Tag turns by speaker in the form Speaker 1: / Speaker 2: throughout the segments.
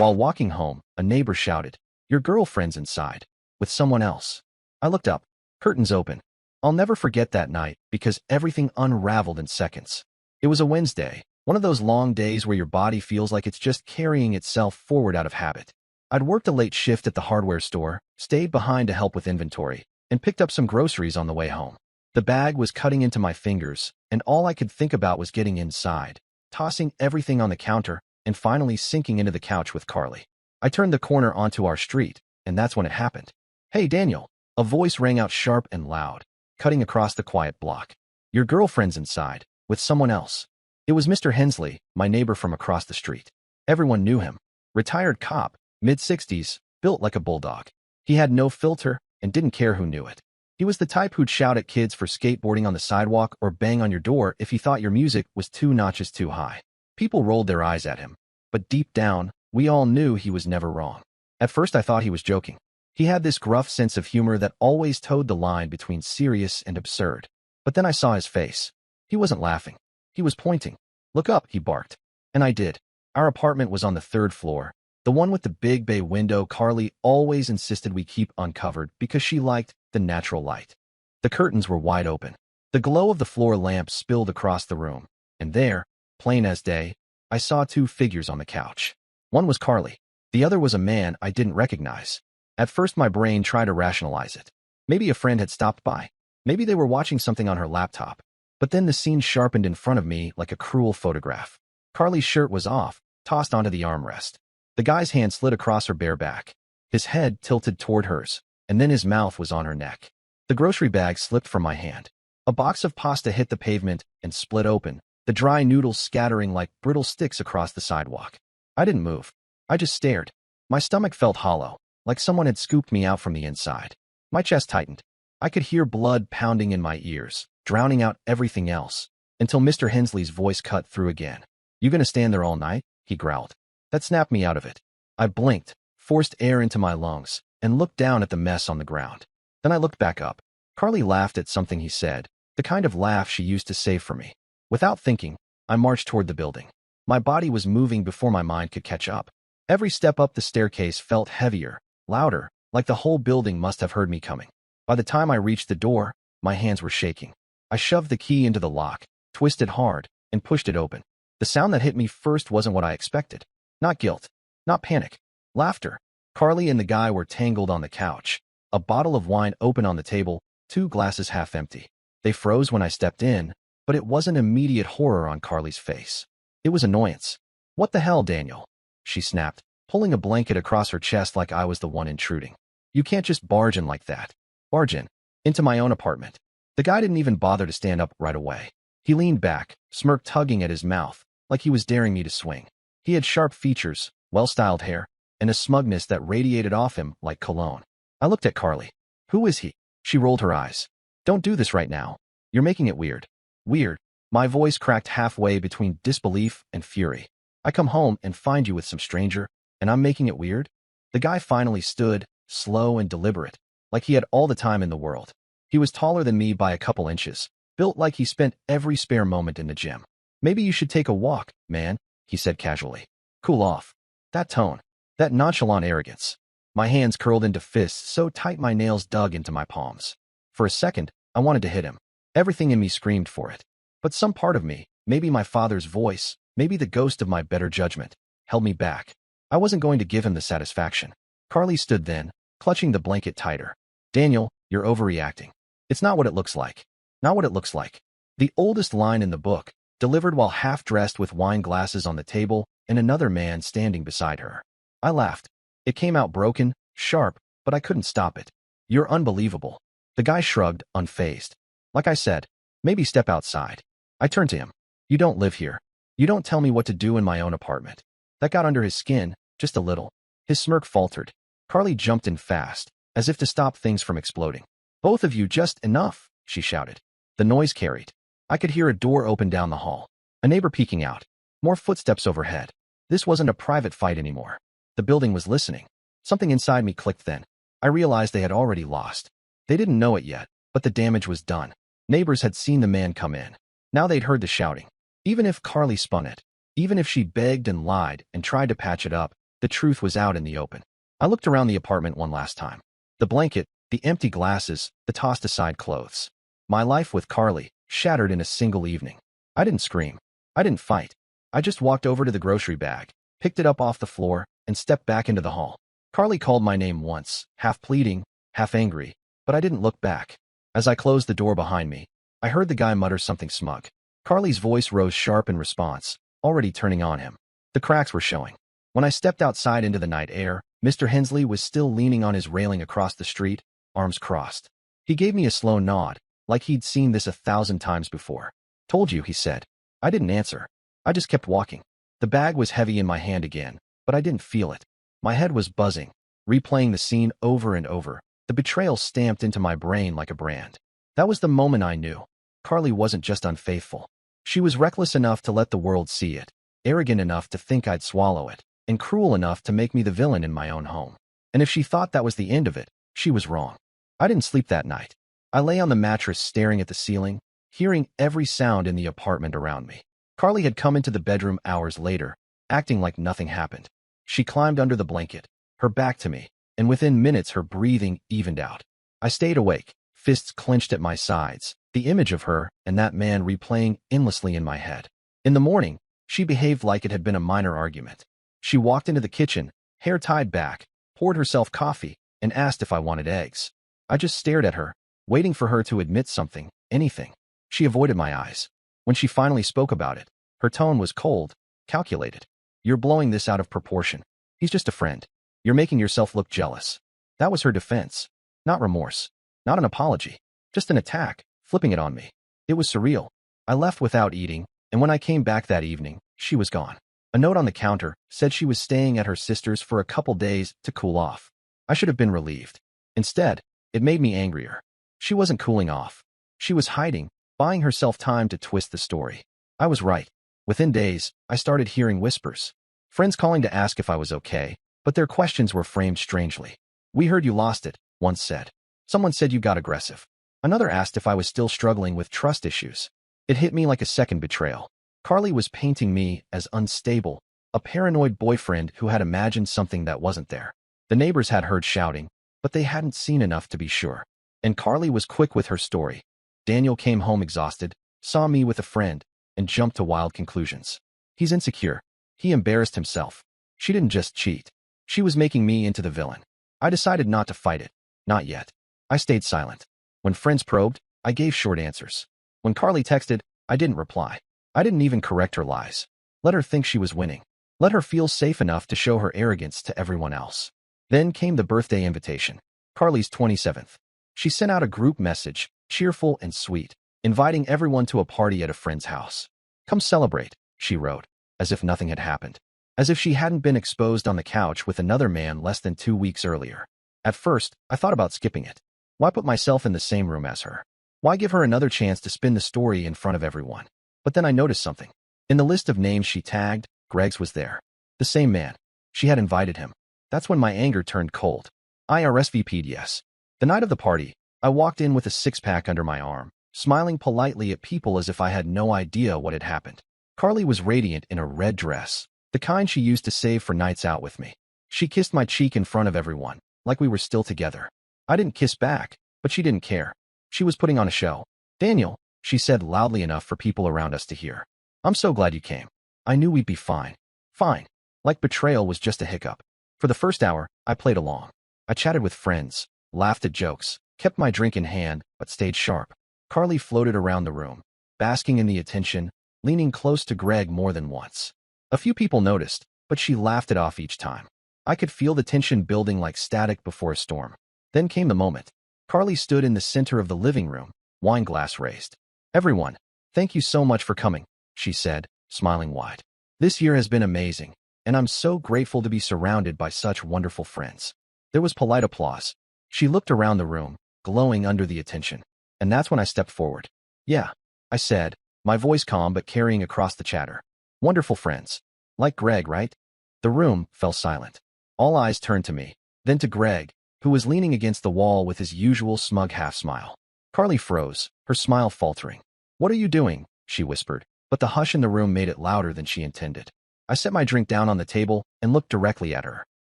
Speaker 1: While walking home, a neighbor shouted, "Your girlfriend's inside, with someone else." I looked up, curtains open. I'll never forget that night because everything unraveled in seconds. It was a Wednesday, one of those long days where your body feels like it's just carrying itself forward out of habit. I'd worked a late shift at the hardware store, stayed behind to help with inventory, and picked up some groceries on the way home. The bag was cutting into my fingers, and all I could think about was getting inside, tossing everything on the counter, and finally sinking into the couch with Carly. I turned the corner onto our street, and that's when it happened. "Hey, Daniel," a voice rang out sharp and loud, cutting across the quiet block. "Your girlfriend's inside, with someone else." It was Mr. Hensley, my neighbor from across the street. Everyone knew him. Retired cop, mid-60s, built like a bulldog. He had no filter and didn't care who knew it. He was the type who'd shout at kids for skateboarding on the sidewalk or bang on your door if he thought your music was 2 notches too high. People rolled their eyes at him, but deep down, we all knew he was never wrong. At first I thought he was joking. He had this gruff sense of humor that always towed the line between serious and absurd. But then I saw his face. He wasn't laughing. He was pointing. "Look up," he barked. And I did. Our apartment was on the 3rd floor, the one with the big bay window Carly always insisted we keep uncovered because she liked the natural light. The curtains were wide open. The glow of the floor lamp spilled across the room, and there, plain as day, I saw 2 figures on the couch. One was Carly. The other was a man I didn't recognize. At first my brain tried to rationalize it. Maybe a friend had stopped by. Maybe they were watching something on her laptop. But then the scene sharpened in front of me like a cruel photograph. Carly's shirt was off, tossed onto the armrest. The guy's hand slid across her bare back. His head tilted toward hers, and then his mouth was on her neck. The grocery bag slipped from my hand. A box of pasta hit the pavement and split open, the dry noodles scattering like brittle sticks across the sidewalk. I didn't move. I just stared. My stomach felt hollow, like someone had scooped me out from the inside. My chest tightened. I could hear blood pounding in my ears, drowning out everything else, until Mr. Hensley's voice cut through again. "You gonna stand there all night?" he growled. That snapped me out of it. I blinked, forced air into my lungs, and looked down at the mess on the ground. Then I looked back up. Carly laughed at something he said, the kind of laugh she used to save for me. Without thinking, I marched toward the building. My body was moving before my mind could catch up. Every step up the staircase felt heavier, louder, like the whole building must have heard me coming. By the time I reached the door, my hands were shaking. I shoved the key into the lock, twisted hard, and pushed it open. The sound that hit me first wasn't what I expected. Not guilt, not panic, laughter. Carly and the guy were tangled on the couch, a bottle of wine open on the table, 2 glasses half empty. They froze when I stepped in, but it wasn't immediate horror on Carly's face. It was annoyance. "What the hell, Daniel?" she snapped, pulling a blanket across her chest like I was the one intruding. "You can't just barge in like that." Barge in? Into my own apartment. The guy didn't even bother to stand up right away. He leaned back, smirk tugging at his mouth, like he was daring me to swing. He had sharp features, well-styled hair, and a smugness that radiated off him like cologne. I looked at Carly. "Who is he?" She rolled her eyes. "Don't do this right now. You're making it weird." "Weird?" My voice cracked halfway between disbelief and fury. "I come home and find you with some stranger, and I'm making it weird?" The guy finally stood, slow and deliberate, like he had all the time in the world. He was taller than me by a couple inches, built like he spent every spare moment in the gym. "Maybe you should take a walk, man," he said casually. "Cool off." That tone, that nonchalant arrogance. My hands curled into fists so tight my nails dug into my palms. For a second, I wanted to hit him. Everything in me screamed for it. But some part of me, maybe my father's voice, maybe the ghost of my better judgment, held me back. I wasn't going to give him the satisfaction. Carly stood then, clutching the blanket tighter. "Daniel, you're overreacting. It's not what it looks like. Not what it looks like." The oldest line in the book, delivered while half-dressed with wine glasses on the table and another man standing beside her. I laughed. It came out broken, sharp, but I couldn't stop it. "You're unbelievable." The guy shrugged, unfazed. "Like I said, maybe step outside." I turned to him. "You don't live here. You don't tell me what to do in my own apartment." That got under his skin, just a little. His smirk faltered. Carly jumped in fast, as if to stop things from exploding. "Both of you, just enough," she shouted. The noise carried. I could hear a door open down the hall. A neighbor peeking out. More footsteps overhead. This wasn't a private fight anymore. The building was listening. Something inside me clicked then. I realized they had already lost. They didn't know it yet, but the damage was done. Neighbors had seen the man come in. Now they'd heard the shouting. Even if Carly spun it, even if she begged and lied and tried to patch it up, The truth was out in the open. I looked around the apartment one last time. The blanket, the empty glasses, the tossed-aside clothes. My life with Carly, shattered in a single evening. I didn't scream. I didn't fight. I just walked over to the grocery bag, picked it up off the floor, and stepped back into the hall. Carly called my name once, half pleading, half angry, but I didn't look back. As I closed the door behind me, I heard the guy mutter something smug. Carly's voice rose sharp in response, already turning on him. The cracks were showing. When I stepped outside into the night air, Mr. Hensley was still leaning on his railing across the street, arms crossed. He gave me a slow nod, like he'd seen this 1,000 times before. "Told you," he said. I didn't answer. I just kept walking. The bag was heavy in my hand again, but I didn't feel it. My head was buzzing, replaying the scene over and over, the betrayal stamped into my brain like a brand. That was the moment I knew. Carly wasn't just unfaithful. She was reckless enough to let the world see it, arrogant enough to think I'd swallow it, and cruel enough to make me the villain in my own home. And if she thought that was the end of it, she was wrong. I didn't sleep that night. I lay on the mattress staring at the ceiling, hearing every sound in the apartment around me. Carly had come into the bedroom hours later, acting like nothing happened. She climbed under the blanket, her back to me, and within minutes her breathing evened out. I stayed awake, fists clenched at my sides, the image of her and that man replaying endlessly in my head. In the morning, she behaved like it had been a minor argument. She walked into the kitchen, hair tied back, poured herself coffee, and asked if I wanted eggs. I just stared at her, waiting for her to admit something, anything. She avoided my eyes. When she finally spoke about it, her tone was cold, calculated. "You're blowing this out of proportion. He's just a friend. You're making yourself look jealous." That was her defense. Not remorse. Not an apology. Just an attack, flipping it on me. It was surreal. I left without eating, and when I came back that evening, she was gone. A note on the counter said she was staying at her sister's for a couple days to cool off. I should have been relieved. Instead, it made me angrier. She wasn't cooling off. She was hiding, buying herself time to twist the story. I was right. Within days, I started hearing whispers. Friends calling to ask if I was okay, but their questions were framed strangely. "We heard you lost it," one said. Someone said you got aggressive. Another asked if I was still struggling with trust issues. It hit me like a second betrayal. Carly was painting me as unstable, a paranoid boyfriend who had imagined something that wasn't there. The neighbors had heard shouting, but they hadn't seen enough to be sure. And Carly was quick with her story. Daniel came home exhausted, saw me with a friend, and jumped to wild conclusions. "He's insecure. He embarrassed himself." She didn't just cheat. She was making me into the villain. I decided not to fight it. Not yet. I stayed silent. When friends probed, I gave short answers. When Carly texted, I didn't reply. I didn't even correct her lies. Let her think she was winning. Let her feel safe enough to show her arrogance to everyone else. Then came the birthday invitation. Carly's 27th. She sent out a group message, cheerful and sweet, inviting everyone to a party at a friend's house. "Come celebrate," she wrote, as if nothing had happened. As if she hadn't been exposed on the couch with another man less than 2 weeks earlier. At first, I thought about skipping it. Why put myself in the same room as her? Why give her another chance to spin the story in front of everyone? But then I noticed something. In the list of names she tagged, Greg's was there. The same man. She had invited him. That's when my anger turned cold. I RSVP'd yes. The night of the party, I walked in with a six-pack under my arm, smiling politely at people as if I had no idea what had happened. Carly was radiant in a red dress, the kind she used to save for nights out with me. She kissed my cheek in front of everyone, like we were still together. I didn't kiss back, but she didn't care. She was putting on a show. "Daniel," she said loudly enough for people around us to hear. "I'm so glad you came. I knew we'd be fine." Fine. Like betrayal was just a hiccup. For the first hour, I played along. I chatted with friends, laughed at jokes, kept my drink in hand, but stayed sharp. Carly floated around the room, basking in the attention, leaning close to Greg more than once. A few people noticed, but she laughed it off each time. I could feel the tension building like static before a storm. Then came the moment. Carly stood in the center of the living room, wine glass raised. "Everyone, thank you so much for coming," she said, smiling wide. "This year has been amazing, and I'm so grateful to be surrounded by such wonderful friends." There was polite applause. She looked around the room, glowing under the attention. And that's when I stepped forward. "Yeah," I said, my voice calm but carrying across the chatter. "Wonderful friends. Like Greg, right?" The room fell silent. All eyes turned to me, then to Greg, who was leaning against the wall with his usual smug half-smile. Carly froze, her smile faltering. "What are you doing?" she whispered, but the hush in the room made it louder than she intended. I set my drink down on the table and looked directly at her.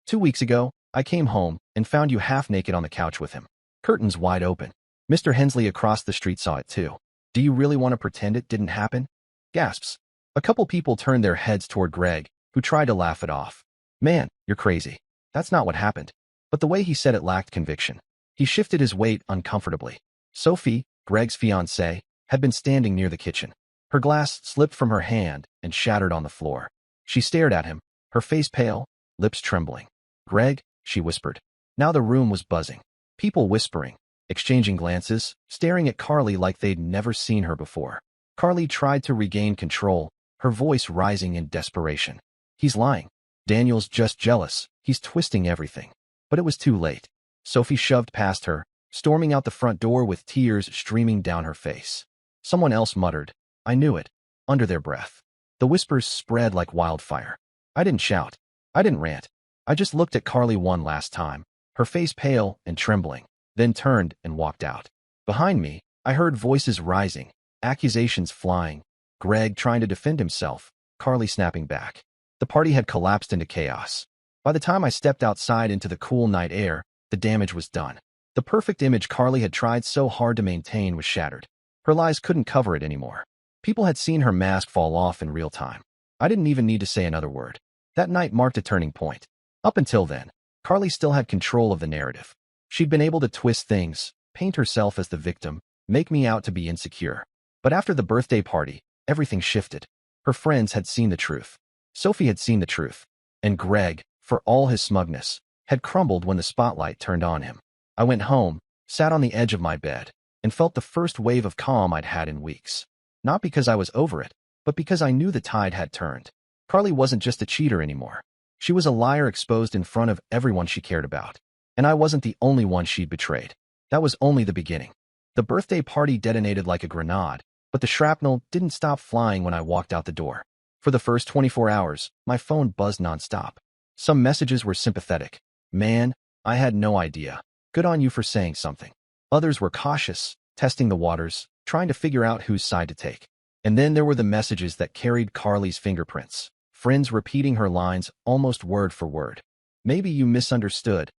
Speaker 1: 2 weeks ago, I came home and found you half naked on the couch with him. Curtains wide open. Mr. Hensley across the street saw it too. Do you really want to pretend it didn't happen? Gasps. A couple people turned their heads toward Greg, who tried to laugh it off. Man, you're crazy. That's not what happened. But the way he said it lacked conviction. He shifted his weight uncomfortably. Sophie, Greg's fiancée, had been standing near the kitchen. Her glass slipped from her hand and shattered on the floor. She stared at him, her face pale, lips trembling. Greg, she whispered. Now the room was buzzing. People whispering, exchanging glances, staring at Carly like they'd never seen her before. Carly tried to regain control, her voice rising in desperation. He's lying. Daniel's just jealous. He's twisting everything. But it was too late. Sophie shoved past her, storming out the front door with tears streaming down her face. Someone else muttered, I knew it, under their breath. The whispers spread like wildfire. I didn't shout. I didn't rant. I just looked at Carly one last time, her face pale and trembling, then turned and walked out. Behind me, I heard voices rising, accusations flying, Greg trying to defend himself, Carly snapping back. The party had collapsed into chaos. By the time I stepped outside into the cool night air, the damage was done. The perfect image Carly had tried so hard to maintain was shattered. Her lies couldn't cover it anymore. People had seen her mask fall off in real time. I didn't even need to say another word. That night marked a turning point. Up until then, Carly still had control of the narrative. She'd been able to twist things, paint herself as the victim, make me out to be insecure. But after the birthday party, everything shifted. Her friends had seen the truth. Sophie had seen the truth. And Greg, for all his smugness, had crumbled when the spotlight turned on him. I went home, sat on the edge of my bed, and felt the first wave of calm I'd had in weeks. Not because I was over it, but because I knew the tide had turned. Carly wasn't just a cheater anymore. She was a liar exposed in front of everyone she cared about. And I wasn't the only one she'd betrayed. That was only the beginning. The birthday party detonated like a grenade, but the shrapnel didn't stop flying when I walked out the door. For the first 24 hours, my phone buzzed nonstop. Some messages were sympathetic. Man, I had no idea. Good on you for saying something. Others were cautious, testing the waters, trying to figure out whose side to take. And then there were the messages that carried Carly's fingerprints. Friends repeating her lines almost word for word. Maybe you misunderstood.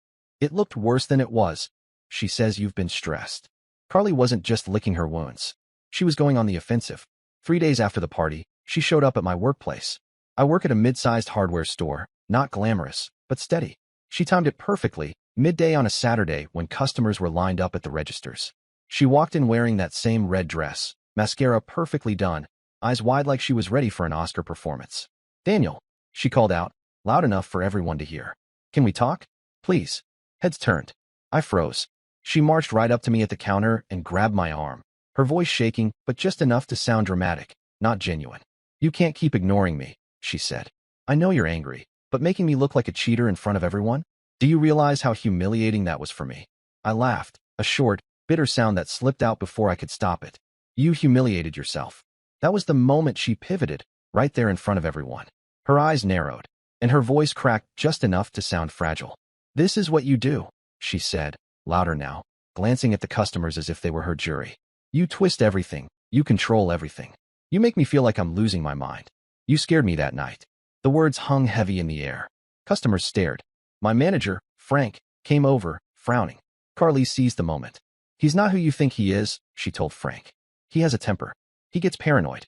Speaker 1: It looked worse than it was. She says you've been stressed. Carly wasn't just licking her wounds. She was going on the offensive. 3 days after the party, she showed up at my workplace. I work at a mid-sized hardware store, not glamorous, but steady. She timed it perfectly, midday on a Saturday when customers were lined up at the registers. She walked in wearing that same red dress, mascara perfectly done, eyes wide like she was ready for an Oscar performance. Daniel, she called out, loud enough for everyone to hear. Can we talk? Please. Heads turned. I froze. She marched right up to me at the counter and grabbed my arm, her voice shaking, but just enough to sound dramatic, not genuine. You can't keep ignoring me, she said. I know you're angry, but making me look like a cheater in front of everyone? Do you realize how humiliating that was for me? I laughed, a short, bitter sound that slipped out before I could stop it. You humiliated yourself. That was the moment she pivoted, right there in front of everyone. Her eyes narrowed, and her voice cracked just enough to sound fragile. This is what you do, she said, louder now, glancing at the customers as if they were her jury. You twist everything. You control everything. You make me feel like I'm losing my mind. You scared me that night. The words hung heavy in the air. Customers stared. My manager, Frank, came over, frowning. Carly seized the moment. He's not who you think he is, she told Frank. He has a temper. He gets paranoid.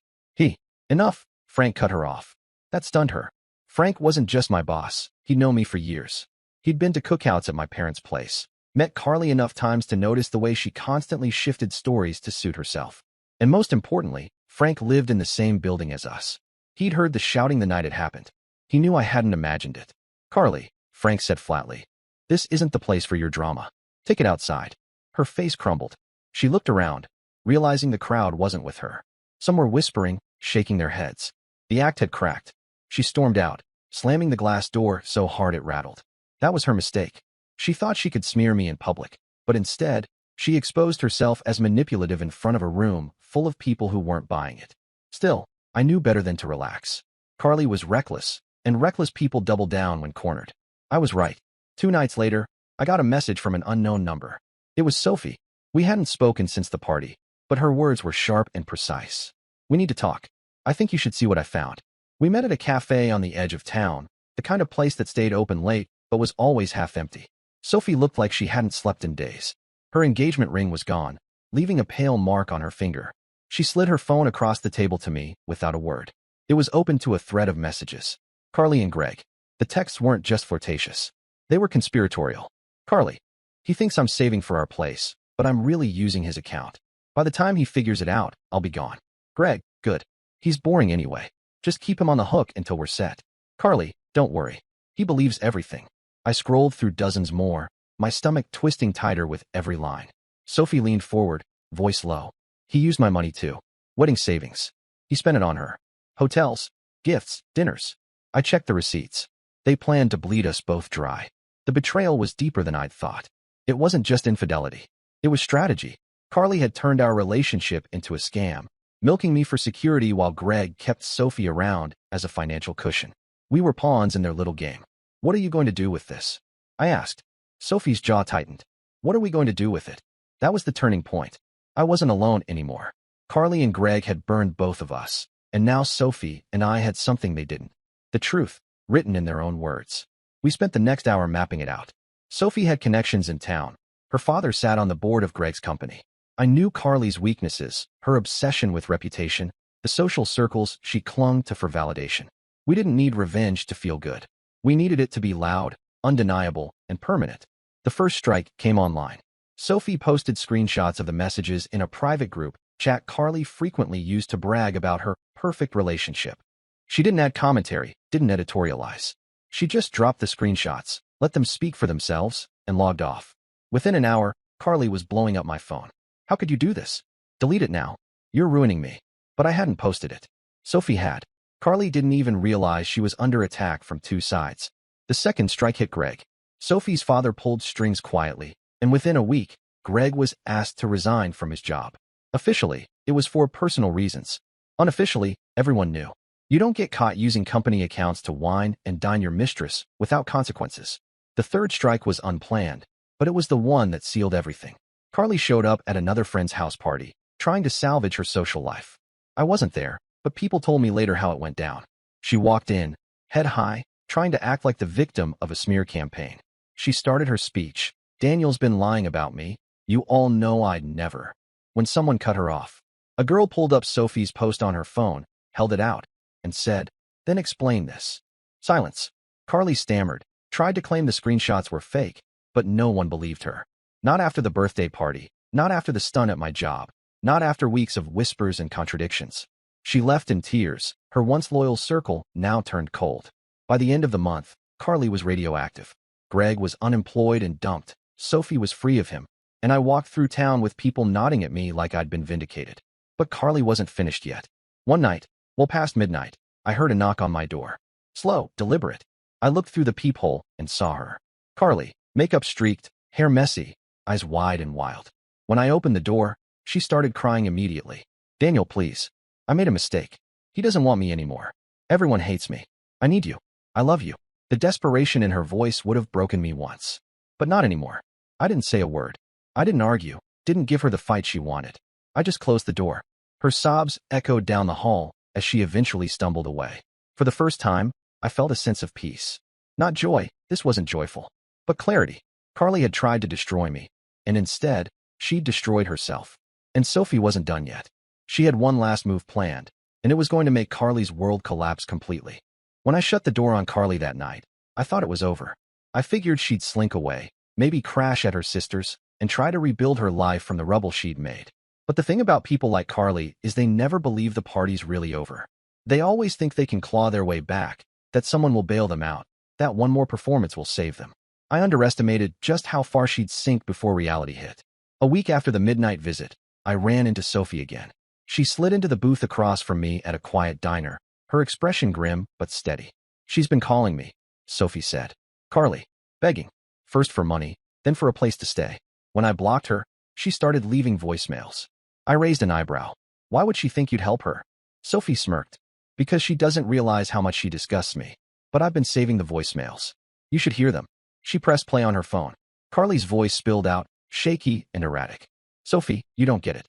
Speaker 1: Enough, Frank cut her off. That stunned her. Frank wasn't just my boss. He'd known me for years. He'd been to cookouts at my parents' place. Met Carly enough times to notice the way she constantly shifted stories to suit herself. And most importantly, Frank lived in the same building as us. He'd heard the shouting the night it happened. He knew I hadn't imagined it. Carly, Frank said flatly, this isn't the place for your drama. Take it outside. Her face crumbled. She looked around, realizing the crowd wasn't with her. Some were whispering, shaking their heads. The act had cracked. She stormed out, slamming the glass door so hard it rattled. That was her mistake. She thought she could smear me in public, but instead, she exposed herself as manipulative in front of a room full of people who weren't buying it. Still, I knew better than to relax. Carly was reckless, and reckless people double down when cornered. I was right. 2 nights later, I got a message from an unknown number. It was Sophie. We hadn't spoken since the party, but her words were sharp and precise. We need to talk. I think you should see what I found. We met at a cafe on the edge of town, the kind of place that stayed open late but was always half empty. Sophie looked like she hadn't slept in days. Her engagement ring was gone, leaving a pale mark on her finger. She slid her phone across the table to me without a word. It was open to a thread of messages. Carly and Greg. The texts weren't just flirtatious. They were conspiratorial. Carly. He thinks I'm saving for our place, but I'm really using his account. By the time he figures it out, I'll be gone. Greg. Good. He's boring anyway. Just keep him on the hook until we're set. Carly. Don't worry. He believes everything. I scrolled through dozens more, my stomach twisting tighter with every line. Sophie leaned forward, voice low. He used my money too. Wedding savings. He spent it on her. Hotels, gifts, dinners. I checked the receipts. They planned to bleed us both dry. The betrayal was deeper than I'd thought. It wasn't just infidelity. It was strategy. Carly had turned our relationship into a scam, milking me for security while Greg kept Sophie around as a financial cushion. We were pawns in their little game. What are you going to do with this? I asked. Sophie's jaw tightened. What are we going to do with it? That was the turning point. I wasn't alone anymore. Carly and Greg had burned both of us, and now Sophie and I had something they didn't. The truth, written in their own words. We spent the next hour mapping it out. Sophie had connections in town. Her father sat on the board of Greg's company. I knew Carly's weaknesses, her obsession with reputation, the social circles she clung to for validation. We didn't need revenge to feel good. We needed it to be loud, undeniable, and permanent. The first strike came online. Sophie posted screenshots of the messages in a private group chat Carly frequently used to brag about her perfect relationship. She didn't add commentary, didn't editorialize. She just dropped the screenshots, let them speak for themselves, and logged off. Within an hour, Carly was blowing up my phone. How could you do this? Delete it now. You're ruining me. But I hadn't posted it. Sophie had. Carly didn't even realize she was under attack from two sides. The second strike hit Greg. Sophie's father pulled strings quietly, and within a week, Greg was asked to resign from his job. Officially, it was for personal reasons. Unofficially, everyone knew. You don't get caught using company accounts to wine and dine your mistress without consequences. The third strike was unplanned, but it was the one that sealed everything. Carly showed up at another friend's house party, trying to salvage her social life. I wasn't there, but people told me later how it went down. She walked in, head high, trying to act like the victim of a smear campaign. She started her speech. Daniel's been lying about me. You all know I'd never. When someone cut her off, a girl pulled up Sophie's post on her phone, held it out, and said, "Then explain this." Silence. Carly stammered, tried to claim the screenshots were fake, but no one believed her. Not after the birthday party, not after the stun at my job, not after weeks of whispers and contradictions. She left in tears, her once loyal circle now turned cold. By the end of the month, Carly was radioactive. Greg was unemployed and dumped. Sophie was free of him, and I walked through town with people nodding at me like I'd been vindicated. But Carly wasn't finished yet. One night, well past midnight, I heard a knock on my door. Slow, deliberate. I looked through the peephole and saw her. Carly, makeup streaked, hair messy, eyes wide and wild. When I opened the door, she started crying immediately. "Daniel, please. I made a mistake. He doesn't want me anymore. Everyone hates me. I need you. I love you." The desperation in her voice would have broken me once. But not anymore. I didn't say a word. I didn't argue, didn't give her the fight she wanted. I just closed the door. Her sobs echoed down the hall as she eventually stumbled away. For the first time, I felt a sense of peace. Not joy, this wasn't joyful, but clarity. Carly had tried to destroy me, and instead, she'd destroyed herself. And Sophie wasn't done yet. She had one last move planned, and it was going to make Carly's world collapse completely. When I shut the door on Carly that night, I thought it was over. I figured she'd slink away, maybe crash at her sister's, and try to rebuild her life from the rubble she'd made. But the thing about people like Carly is they never believe the party's really over. They always think they can claw their way back, that someone will bail them out, that one more performance will save them. I underestimated just how far she'd sink before reality hit. A week after the midnight visit, I ran into Sophie again. She slid into the booth across from me at a quiet diner, her expression grim but steady. "She's been calling me," Sophie said. "Carly, begging. First for money, then for a place to stay." When I blocked her, she started leaving voicemails. I raised an eyebrow. "Why would she think you'd help her?" Sophie smirked. "Because she doesn't realize how much she disgusts me. But I've been saving the voicemails. You should hear them." She pressed play on her phone. Carly's voice spilled out, shaky and erratic. "Sophie, you don't get it.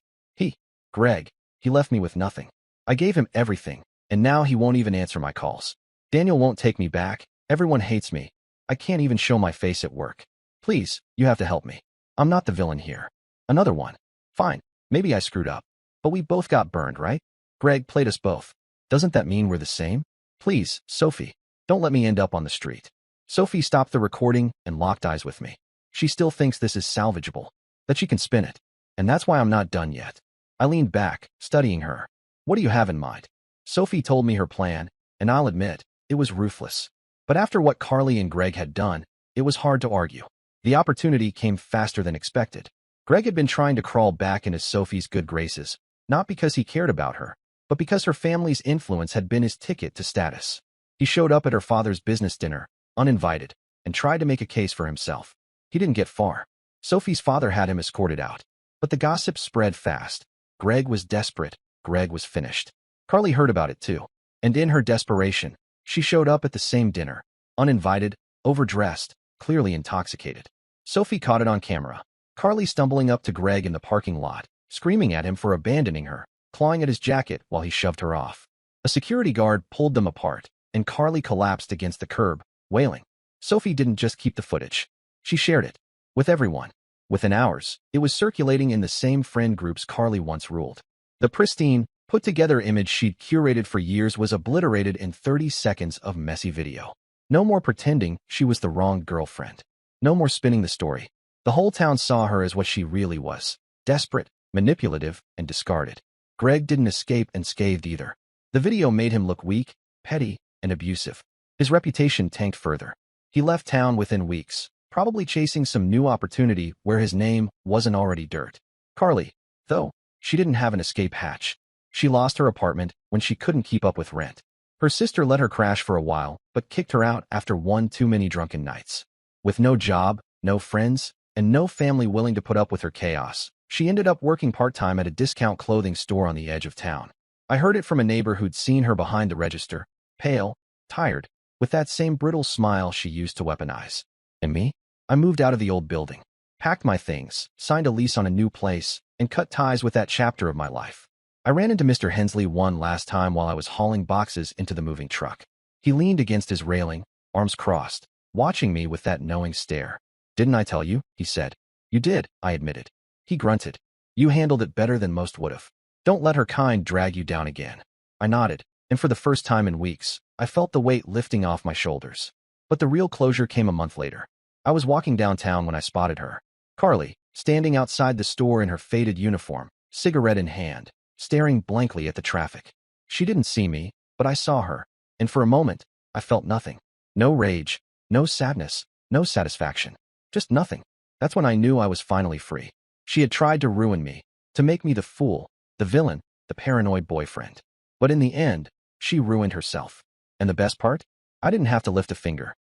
Speaker 1: Greg, he left me with nothing. I gave him everything. And now he won't even answer my calls. Daniel won't take me back. Everyone hates me. I can't even show my face at work. Please, you have to help me. I'm not the villain here. Another one. Fine, maybe I screwed up. But we both got burned, right? Greg played us both. Doesn't that mean we're the same? Please, Sophie, don't let me end up on the street. Sophie stopped the recording and locked eyes with me. She still thinks this is salvageable, that she can spin it. And that's why I'm not done yet. I leaned back, studying her. What do you have in mind? Sophie told me her plan, and I'll admit, it was ruthless. But after what Carly and Greg had done, it was hard to argue. The opportunity came faster than expected. Greg had been trying to crawl back into Sophie's good graces, not because he cared about her, but because her family's influence had been his ticket to status. He showed up at her father's business dinner, uninvited, and tried to make a case for himself. He didn't get far. Sophie's father had him escorted out. But the gossip spread fast. Greg was desperate. Greg was finished. Carly heard about it too. And in her desperation, she showed up at the same dinner, uninvited, overdressed, clearly intoxicated. Sophie caught it on camera. Carly stumbling up to Greg in the parking lot, screaming at him for abandoning her, clawing at his jacket while he shoved her off. A security guard pulled them apart, and Carly collapsed against the curb, wailing. Sophie didn't just keep the footage. She shared it. With everyone. Within hours, it was circulating in the same friend groups Carly once ruled. The pristine, put-together image she'd curated for years was obliterated in 30 seconds of messy video. No more pretending she was the wrong girlfriend. No more spinning the story. The whole town saw her as what she really was. Desperate, manipulative, and discarded. Greg didn't escape unscathed either. The video made him look weak, petty, and abusive. His reputation tanked further. He left town within weeks, probably chasing some new opportunity where his name wasn't already dirt. Carly, though, she didn't have an escape hatch. She lost her apartment when she couldn't keep up with rent. Her sister let her crash for a while, but kicked her out after one too many drunken nights. With no job, no friends, and no family willing to put up with her chaos, she ended up working part-time at a discount clothing store on the edge of town. I heard it from a neighbor who'd seen her behind the register, pale, tired, with that same brittle smile she used to weaponize. And me? I moved out of the old building, packed my things, signed a lease on a new place, and cut ties with that chapter of my life. I ran into Mr. Hensley one last time while I was hauling boxes into the moving truck. He leaned against his railing, arms crossed, watching me with that knowing stare. "Didn't I tell you?" he said. "You did," I admitted. He grunted. "You handled it better than most would've. Don't let her kind drag you down again." I nodded, and for the first time in weeks, I felt the weight lifting off my shoulders. But the real closure came a month later. I was walking downtown when I spotted her. Carly, standing outside the store in her faded uniform, cigarette in hand, staring blankly at the traffic. She didn't see me, but I saw her, and for a moment, I felt nothing. No rage, no sadness, no satisfaction. Just nothing. That's when I knew I was finally free. She had tried to ruin me, to make me the fool, the villain, the paranoid boyfriend. But in the end, she ruined herself. And the best part? I didn't have to lift a finger.